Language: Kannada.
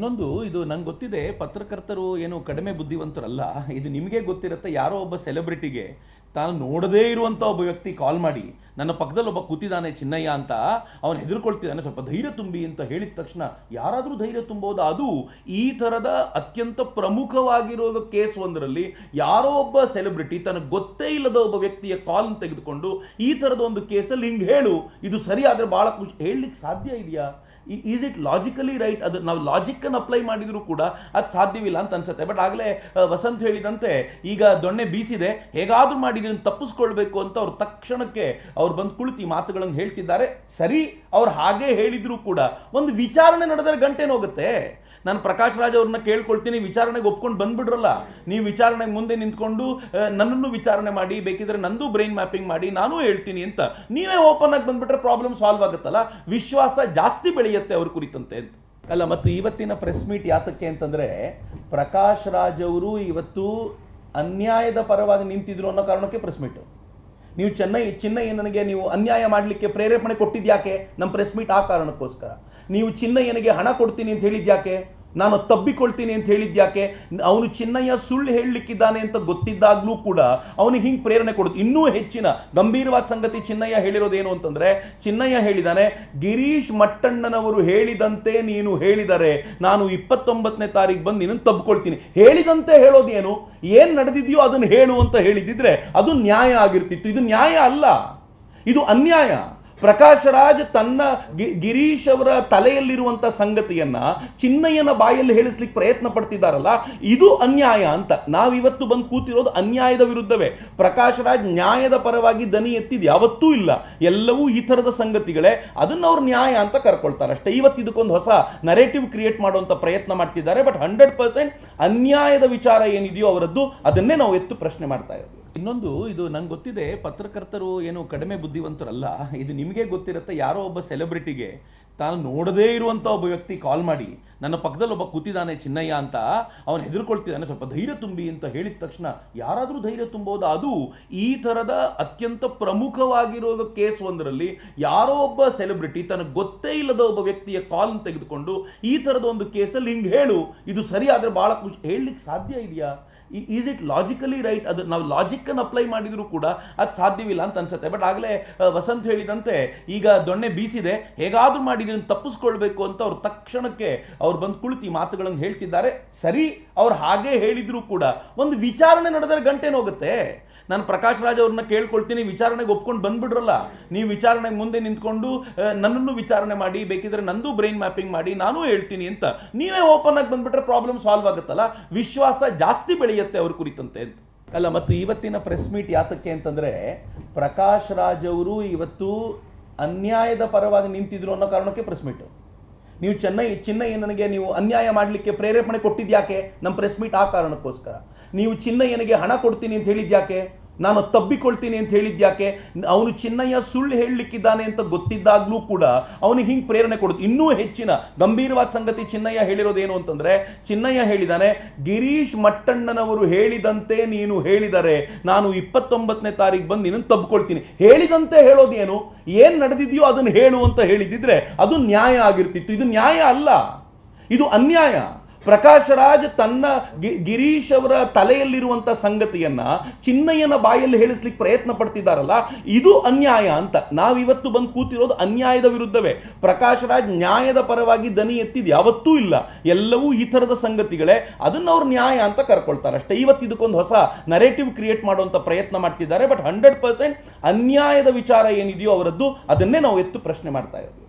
ಇನ್ನೊಂದು ಇದು ನಂಗೆ ಗೊತ್ತಿದೆ, ಪತ್ರಕರ್ತರು ಏನು ಕಡಿಮೆ ಬುದ್ಧಿವಂತರಲ್ಲ. ಇದು ನಿಮಗೆ ಗೊತ್ತಿರುತ್ತೆ, ಯಾರೋ ಒಬ್ಬ ಸೆಲೆಬ್ರಿಟಿಗೆ ತಾನು ನೋಡದೇ ಇರುವಂಥ ಒಬ್ಬ ವ್ಯಕ್ತಿ ಕಾಲ್ ಮಾಡಿ ನನ್ನ ಪಕ್ಕದಲ್ಲಿ ಒಬ್ಬ ಕೂತಿದ್ದಾನೆ ಚಿನ್ನಯ್ಯ ಅಂತ, ಅವನು ಹೆದರ್ಕೊಳ್ತಿದ್ದಾನೆ, ಸ್ವಲ್ಪ ಧೈರ್ಯ ತುಂಬಿ ಅಂತ ಹೇಳಿದ ತಕ್ಷಣ ಯಾರಾದರೂ ಧೈರ್ಯ ತುಂಬೋದಾ? ಅದು ಈ ಥರದ ಅತ್ಯಂತ ಪ್ರಮುಖವಾಗಿರೋ ಕೇಸ್ ಒಂದರಲ್ಲಿ ಯಾರೋ ಒಬ್ಬ ಸೆಲೆಬ್ರಿಟಿ ತನಗೆ ಗೊತ್ತೇ ಇಲ್ಲದ ಒಬ್ಬ ವ್ಯಕ್ತಿಯ ಕಾಲ್ ತೆಗೆದುಕೊಂಡು ಈ ಥರದ ಒಂದು ಕೇಸಲ್ಲಿ ಹಿಂಗೆ ಹೇಳು, ಇದು ಸರಿ ಆದರೆ ಭಾಳ ಖುಷಿ ಹೇಳಲಿಕ್ಕೆ ಸಾಧ್ಯ ಇದೆಯಾ? Is it logically right? ಅದು ನಾವು ಲಾಜಿಕ್ಕನ್ನು ಅಪ್ಲೈ ಮಾಡಿದರೂ ಕೂಡ ಅದು ಸಾಧ್ಯವಿಲ್ಲ ಅಂತ ಅನ್ಸುತ್ತೆ. ಬಟ್ ಆಗಲೇ ವಸಂತ್ ಹೇಳಿದಂತೆ ಈಗ ದೊಣ್ಣೆ ಬೀಸಿದೆ, ಹೇಗಾದ್ರೂ ಮಾಡಿ ಇದನ್ನು ತಪ್ಪಿಸ್ಕೊಳ್ಬೇಕು ಅಂತ ಅವ್ರು ತಕ್ಷಣಕ್ಕೆ ಅವ್ರು ಬಂದು ಕುಳಿತು ಮಾತುಗಳನ್ನು ಹೇಳ್ತಿದ್ದಾರೆ. ಸರಿ, ಅವ್ರು ಹಾಗೆ ಹೇಳಿದ್ರು ಕೂಡ ಒಂದು ವಿಚಾರಣೆ ನಡೆದರೆ ಗಂಟೆನೋಗುತ್ತೆ. ನಾನು ಪ್ರಕಾಶ್ ರಾಜ್ ಅವ್ರನ್ನ ಕೇಳ್ಕೊಳ್ತೀನಿ, ವಿಚಾರಣೆಗೆ ಒಪ್ಕೊಂಡು ಬಂದ್ಬಿಡ್ರಲ್ಲ, ನೀವು ವಿಚಾರಣೆಗೆ ಮುಂದೆ ನಿಂತ್ಕೊಂಡು ನನ್ನನ್ನು ವಿಚಾರಣೆ ಮಾಡಿ, ಬೇಕಿದ್ರೆ ನಂದು ಬ್ರೈನ್ ಮ್ಯಾಪಿಂಗ್ ಮಾಡಿ, ನಾನು ಹೇಳ್ತೀನಿ ಅಂತ ನೀವೇ ಓಪನ್ ಆಗಿ ಬಂದ್ಬಿಟ್ರೆ ಪ್ರಾಬ್ಲಮ್ ಸಾಲ್ವ್ ಆಗುತ್ತಲ್ಲ, ವಿಶ್ವಾಸ ಜಾಸ್ತಿ ಬೆಳೆಯುತ್ತೆ ಅವ್ರ ಕುರಿತಂತೆ ಅಂತ ಅಲ್ಲ. ಮತ್ತು ಇವತ್ತಿನ ಪ್ರೆಸ್ ಮೀಟ್ ಯಾತಕ್ಕೆ ಅಂತಂದ್ರೆ, ಪ್ರಕಾಶ್ ರಾಜ್ ಅವರು ಇವತ್ತು ಅನ್ಯಾಯದ ಪರವಾಗಿ ನಿಂತಿದ್ರು ಅನ್ನೋ ಕಾರಣಕ್ಕೆ ಪ್ರೆಸ್ ಮೀಟ್. ನೀವು ಚಿನ್ನಯ್ಯನಿಗೆ ನೀವು ಅನ್ಯಾಯ ಮಾಡಲಿಕ್ಕೆ ಪ್ರೇರೇಪಣೆ ಕೊಟ್ಟಿದ್ಯಾಕೆ? ನಮ್ಮ ಪ್ರೆಸ್ ಮೀಟ್ ಆ ಕಾರಣಕ್ಕೋಸ್ಕರ. ನೀವು ಚಿನ್ನಯ್ಯನಿಗೆ ಹಣ ಕೊಡ್ತೀನಿ ಅಂತ ಹೇಳಿದ್ಯಾಕೆ? ನಾನು ತಬ್ಬಿಕೊಳ್ತೀನಿ ಅಂತ ಹೇಳಿದ್ಯಾಕೆ? ಅವನು ಚಿನ್ನಯ್ಯ ಸುಳ್ಳು ಹೇಳಲಿಕ್ಕಿದ್ದಾನೆ ಅಂತ ಗೊತ್ತಿದ್ದಾಗ್ಲೂ ಕೂಡ ಅವನಿಗೆ ಹಿಂಗೆ ಪ್ರೇರಣೆ ಕೊಡುತ್ತೆ. ಇನ್ನೂ ಹೆಚ್ಚಿನ ಗಂಭೀರವಾದ ಸಂಗತಿ ಚಿನ್ನಯ್ಯ ಹೇಳಿರೋದೇನು ಅಂತಂದ್ರೆ, ಚಿನ್ನಯ್ಯ ಹೇಳಿದಾನೆ, ಗಿರೀಶ್ ಮಟ್ಟಣ್ಣನವರು ಹೇಳಿದಂತೆ ನೀನು ಹೇಳಿದರೆ ನಾನು 29ನೇ ತಾರೀಕು ಬಂದು ನಿನ್ನನ್ನು ತಬ್ಕೊಳ್ತೀನಿ. ಹೇಳಿದಂತೆ ಹೇಳೋದೇನು? ಏನ್ ನಡೆದಿದೆಯೋ ಅದನ್ನು ಹೇಳು ಅಂತ ಹೇಳಿದಿದ್ರೆ ಅದು ನ್ಯಾಯ ಆಗಿರ್ತಿತ್ತು. ಇದು ನ್ಯಾಯ ಅಲ್ಲ, ಇದು ಅನ್ಯಾಯ. ಪ್ರಕಾಶ್ ರಾಜ್ ತನ್ನ ಗಿರೀಶ್ ಅವರ ತಲೆಯಲ್ಲಿರುವಂತ ಸಂಗತಿಯನ್ನ ಚಿನ್ನಯ್ಯನ ಬಾಯಲ್ಲಿ ಹೇಳಿಸ್ಲಿಕ್ಕೆ ಪ್ರಯತ್ನ ಪಡ್ತಿದ್ದಾರಲ್ಲ, ಇದು ಅನ್ಯಾಯ ಅಂತ. ನಾವಿವತ್ತು ಬಂದು ಕೂತಿರೋದು ಅನ್ಯಾಯದ ವಿರುದ್ಧವೇ. ಪ್ರಕಾಶ್ ರಾಜ್ ನ್ಯಾಯದ ಪರವಾಗಿ ದನಿ ಎತ್ತಿದ್ ಯಾವತ್ತೂ ಇಲ್ಲ. ಎಲ್ಲವೂ ಈ ಥರದ ಸಂಗತಿಗಳೇ, ಅದನ್ನ ಅವ್ರು ನ್ಯಾಯ ಅಂತ ಕರ್ಕೊಳ್ತಾರೆ ಅಷ್ಟೇ. ಇವತ್ತು ಇದಕ್ಕೊಂದು ಹೊಸ ನರೇಟಿವ್ ಕ್ರಿಯೇಟ್ ಮಾಡುವಂತ ಪ್ರಯತ್ನ ಮಾಡ್ತಿದ್ದಾರೆ. ಬಟ್ 100% ಅನ್ಯಾಯದ ವಿಚಾರ ಏನಿದೆಯೋ ಅವರದ್ದು, ಅದನ್ನೇ ನಾವು ಎತ್ತು ಪ್ರಶ್ನೆ ಮಾಡ್ತಾ ಇರೋದು. ಇನ್ನೊಂದು ಇದು ನಂಗೆ ಗೊತ್ತಿದೆ, ಪತ್ರಕರ್ತರು ಏನು ಕಡಿಮೆ ಬುದ್ಧಿವಂತರಲ್ಲ. ಇದು ನಿಮಗೆ ಗೊತ್ತಿರುತ್ತೆ, ಯಾರೋ ಒಬ್ಬ ಸೆಲೆಬ್ರಿಟಿಗೆ ತಾನು ನೋಡದೇ ಇರುವಂಥ ಒಬ್ಬ ವ್ಯಕ್ತಿ ಕಾಲ್ ಮಾಡಿ ನನ್ನ ಪಕ್ಕದಲ್ಲಿ ಒಬ್ಬ ಕೂತಿದ್ದಾನೆ ಚಿನ್ನಯ್ಯ ಅಂತ, ಅವನು ಹೆದರ್ಕೊಳ್ತಿದ್ದಾನೆ, ಸ್ವಲ್ಪ ಧೈರ್ಯ ತುಂಬಿ ಅಂತ ಹೇಳಿದ ತಕ್ಷಣ ಯಾರಾದರೂ ಧೈರ್ಯ ತುಂಬೋದಾ? ಅದು ಈ ಥರದ ಅತ್ಯಂತ ಪ್ರಮುಖವಾಗಿರೋ ಕೇಸ್ ಒಂದರಲ್ಲಿ ಯಾರೋ ಒಬ್ಬ ಸೆಲೆಬ್ರಿಟಿ ತನಗೆ ಗೊತ್ತೇ ಇಲ್ಲದ ಒಬ್ಬ ವ್ಯಕ್ತಿಯ ಕಾಲ್ ತೆಗೆದುಕೊಂಡು ಈ ಥರದ ಒಂದು ಕೇಸಲ್ಲಿ ಹಿಂಗೆ ಹೇಳು, ಇದು ಸರಿ ಆದರೆ ಭಾಳ ಖುಷಿ ಹೇಳಲಿಕ್ಕೆ ಸಾಧ್ಯ ಇದೆಯಾ? Is it logically right? ಅದು ನಾವು ಲಾಜಿಕ್ಕನ್ನು ಅಪ್ಲೈ ಮಾಡಿದರೂ ಕೂಡ ಅದು ಸಾಧ್ಯವಿಲ್ಲ ಅಂತ ಅನ್ಸುತ್ತೆ. ಬಟ್ ಆಗಲೇ ವಸಂತ್ ಹೇಳಿದಂತೆ ಈಗ ದೊಣ್ಣೆ ಬೀಸಿದೆ, ಹೇಗಾದ್ರೂ ಮಾಡಿ ಇದನ್ನು ತಪ್ಪಿಸ್ಕೊಳ್ಬೇಕು ಅಂತ ಅವ್ರು ತಕ್ಷಣಕ್ಕೆ ಅವ್ರು ಬಂದು ಕುಳಿತು ಮಾತುಗಳನ್ನು ಹೇಳ್ತಿದ್ದಾರೆ. ಸರಿ, ಅವ್ರು ಹಾಗೆ ಹೇಳಿದ್ರು ಕೂಡ ಒಂದು ವಿಚಾರಣೆ ನಡೆದರೆ ಗಂಟೆನೋಗುತ್ತೆ. ನಾನು ಪ್ರಕಾಶ್ ರಾಜ್ ಅವ್ರನ್ನ ಕೇಳ್ಕೊಳ್ತೀನಿ, ವಿಚಾರಣೆಗೆ ಒಪ್ಕೊಂಡು ಬಂದ್ಬಿಡ್ರಲ್ಲ, ನೀವು ವಿಚಾರಣೆಗೆ ಮುಂದೆ ನಿಂತ್ಕೊಂಡು ನನ್ನನ್ನು ವಿಚಾರಣೆ ಮಾಡಿ, ಬೇಕಿದ್ರೆ ನಂದು ಬ್ರೈನ್ ಮ್ಯಾಪಿಂಗ್ ಮಾಡಿ, ನಾನು ಹೇಳ್ತೀನಿ ಅಂತ ನೀವೇ ಓಪನ್ ಆಗಿ ಬಂದ್ಬಿಟ್ರೆ ಪ್ರಾಬ್ಲಮ್ ಸಾಲ್ವ್ ಆಗುತ್ತಲ್ಲ, ವಿಶ್ವಾಸ ಜಾಸ್ತಿ ಬೆಳೆಯುತ್ತೆ ಅವ್ರ ಕುರಿತಂತೆ ಅಂತ ಅಲ್ಲ. ಮತ್ತು ಇವತ್ತಿನ ಪ್ರೆಸ್ ಮೀಟ್ ಯಾತಕ್ಕೆ ಅಂತಂದ್ರೆ, ಪ್ರಕಾಶ್ ರಾಜ್ ಅವರು ಇವತ್ತು ಅನ್ಯಾಯದ ಪರವಾಗಿ ನಿಂತಿದ್ರು ಅನ್ನೋ ಕಾರಣಕ್ಕೆ ಪ್ರೆಸ್ ಮೀಟ್. ನೀವು ಚಿನ್ನಯ್ಯನಿಗೆ ನೀವು ಅನ್ಯಾಯ ಮಾಡಲಿಕ್ಕೆ ಪ್ರೇರೇಪಣೆ ಕೊಟ್ಟಿದ್ಯಾಕೆ? ನಮ್ಮ ಪ್ರೆಸ್ ಮೀಟ್ ಆ ಕಾರಣಕ್ಕೋಸ್ಕರ. ನೀವು ಚಿನ್ನಯ್ಯನಿಗೆ ಹಣ ಕೊಡ್ತೀನಿ ಅಂತ ಹೇಳಿದ್ಯಾಕೆ? ನಾನು ತಬ್ಬಿಕೊಳ್ತೀನಿ ಅಂತ ಹೇಳಿದ್ಯಾಕೆ? ಅವನು ಚಿನ್ನಯ್ಯ ಸುಳ್ಳು ಹೇಳಲಿಕ್ಕಿದ್ದಾನೆ ಅಂತ ಗೊತ್ತಿದ್ದಾಗ್ಲೂ ಕೂಡ ಅವನಿಗೆ ಹಿಂಗೆ ಪ್ರೇರಣೆ ಕೊಡುತ್ತೆ. ಇನ್ನೂ ಹೆಚ್ಚಿನ ಗಂಭೀರವಾದ ಸಂಗತಿ ಚಿನ್ನಯ್ಯ ಹೇಳಿರೋದೇನು ಅಂತಂದ್ರೆ, ಚಿನ್ನಯ್ಯ ಹೇಳಿದಾನೆ, ಗಿರೀಶ್ ಮಟ್ಟಣ್ಣನವರು ಹೇಳಿದಂತೆ ನೀನು ಹೇಳಿದರೆ ನಾನು 29ನೇ ತಾರೀಕು ಬಂದು ನಿನ್ನನ್ನು ತಬ್ಕೊಳ್ತೀನಿ. ಹೇಳಿದಂತೆ ಹೇಳೋದೇನು? ಏನ್ ನಡೆದಿದೆಯೋ ಅದನ್ನು ಹೇಳು ಅಂತ ಹೇಳಿದಿದ್ರೆ ಅದು ನ್ಯಾಯ ಆಗಿರ್ತಿತ್ತು. ಇದು ನ್ಯಾಯ ಅಲ್ಲ, ಇದು ಅನ್ಯಾಯ. ಪ್ರಕಾಶ್ ರಾಜ್ ತನ್ನ ಗಿರೀಶ್ ಅವರ ತಲೆಯಲ್ಲಿರುವಂತ ಸಂಗತಿಯನ್ನ ಚಿನ್ನಯ್ಯನ ಬಾಯಲ್ಲಿ ಹೇಳಿಸ್ಲಿಕ್ಕೆ ಪ್ರಯತ್ನ ಪಡ್ತಿದ್ದಾರಲ್ಲ, ಇದು ಅನ್ಯಾಯ ಅಂತ. ನಾವಿವತ್ತು ಬಂದು ಕೂತಿರೋದು ಅನ್ಯಾಯದ ವಿರುದ್ಧವೇ. ಪ್ರಕಾಶ್ ರಾಜ್ ನ್ಯಾಯದ ಪರವಾಗಿ ದನಿ ಎತ್ತಿದ್ ಯಾವತ್ತೂ ಇಲ್ಲ. ಎಲ್ಲವೂ ಈ ಥರದ ಸಂಗತಿಗಳೇ, ಅದನ್ನ ಅವ್ರು ನ್ಯಾಯ ಅಂತ ಕರ್ಕೊಳ್ತಾರೆ ಅಷ್ಟೇ. ಇವತ್ತು ಇದಕ್ಕೊಂದು ಹೊಸ ನರೇಟಿವ್ ಕ್ರಿಯೇಟ್ ಮಾಡುವಂತ ಪ್ರಯತ್ನ ಮಾಡ್ತಿದ್ದಾರೆ. ಬಟ್ 100% ಅನ್ಯಾಯದ ವಿಚಾರ ಏನಿದೆಯೋ ಅವರದ್ದು, ಅದನ್ನೇ ನಾವು ಎತ್ತು ಪ್ರಶ್ನೆ ಮಾಡ್ತಾ ಇರೋದು.